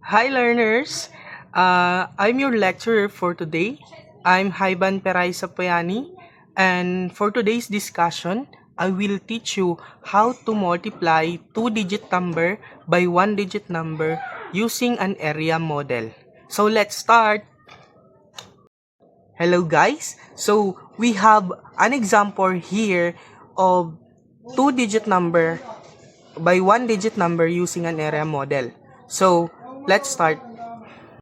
Hi learners! I'm your lecturer for today. I'm Haiban Peray Sapoyani, and for today's discussion, I will teach you how to multiply two-digit number by one-digit number using an area model. So let's start! Hello guys! So we have an example here of two-digit number by one-digit number using an area model. So let's start.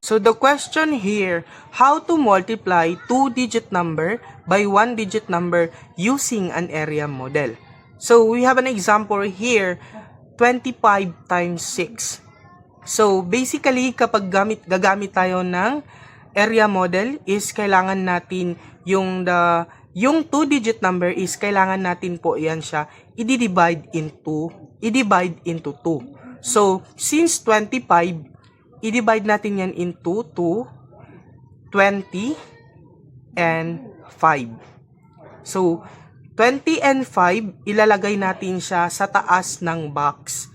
So the question here, how to multiply two-digit number by one-digit number using an area model. So we have an example here, 25 times 6. So basically, kapag gagamit tayo ng area model is kailangan natin yung two-digit number is kailangan natin po yan siya i-divide into 2. So since 25, i-divide natin yan into 2, 20, and 5. So, 20 and 5, ilalagay natin siya sa taas ng box.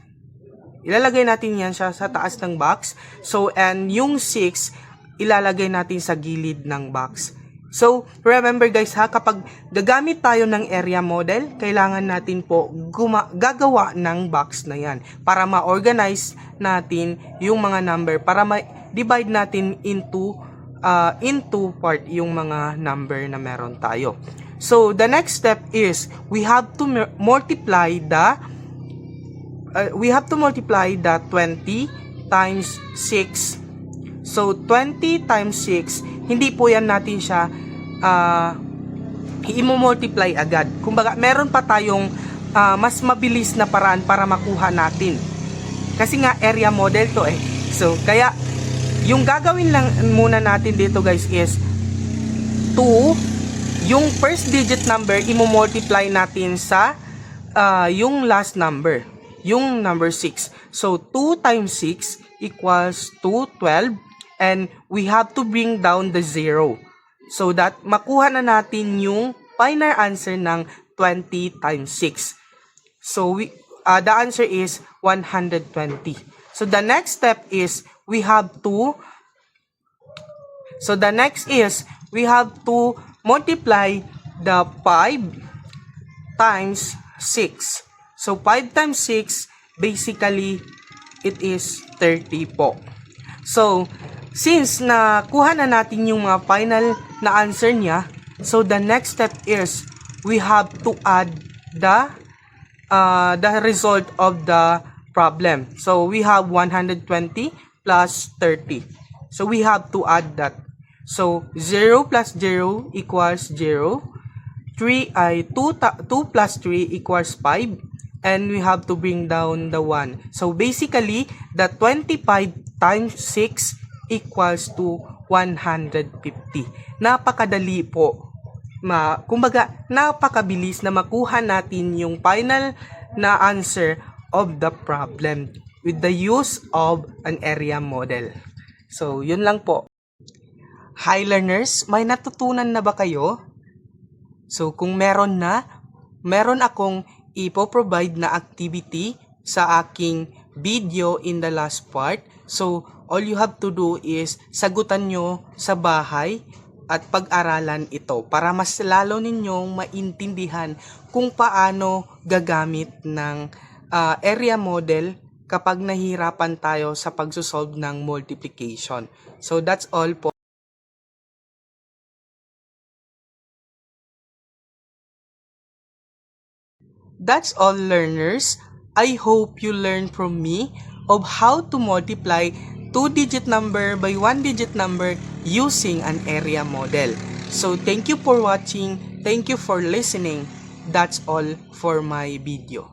Ilalagay natin yan siya sa taas ng box. So, and yung 6, ilalagay natin sa gilid ng box. So, remember guys ha, kapag gagamit tayo ng area model, kailangan natin po gagawa ng box na yan para ma-organize natin yung mga number, para ma-divide natin into part yung mga number na meron tayo. So, the next step is we have to multiply the 20 times 6. So, 20 times 6, hindi po yan natin siya i-multiply agad. Kumbaga, meron pa tayong mas mabilis na paraan para makuha natin. Kasi nga, area model to eh. So, kaya, yung gagawin lang muna natin dito guys is 2, yung first digit number, i-multiply natin sa yung last number. Yung number 6. So, 2 times 6 equals to 12. And we have to bring down the 0. So that makuha na natin yung final answer ng 20 times 6. So the answer is 120. So the next step is we have to multiply the 5 times 6. So 5 times 6, basically it is 30 po. So since nakuha na natin yung mga final na answer niya, so the next step is we have to add the result of the problem. So we have 120 plus 30. So we have to add that. So 0 plus 0 equals 0. 2 plus 3 equals 5. And we have to bring down the 1. So basically, the 25 times 6 equals to 150. Napakadali po. Kumbaga, napakabilis na makuha natin yung final na answer of the problem with the use of an area model. So, yun lang po. Hi learners, may natutunan na ba kayo? So, kung meron akong ipo-provide na activity sa aking video in the last part. So, all you have to do is sagutan nyo sa bahay at pag-aralan ito para mas lalo ninyong maintindihan kung paano gagamit ng area model kapag nahihirapan tayo sa pagsosolve ng multiplication. So, that's all po. That's all learners. I hope you learned from me of how to multiply two-digit number by one-digit number using an area model. So thank you for watching. Thank you for listening. That's all for my video.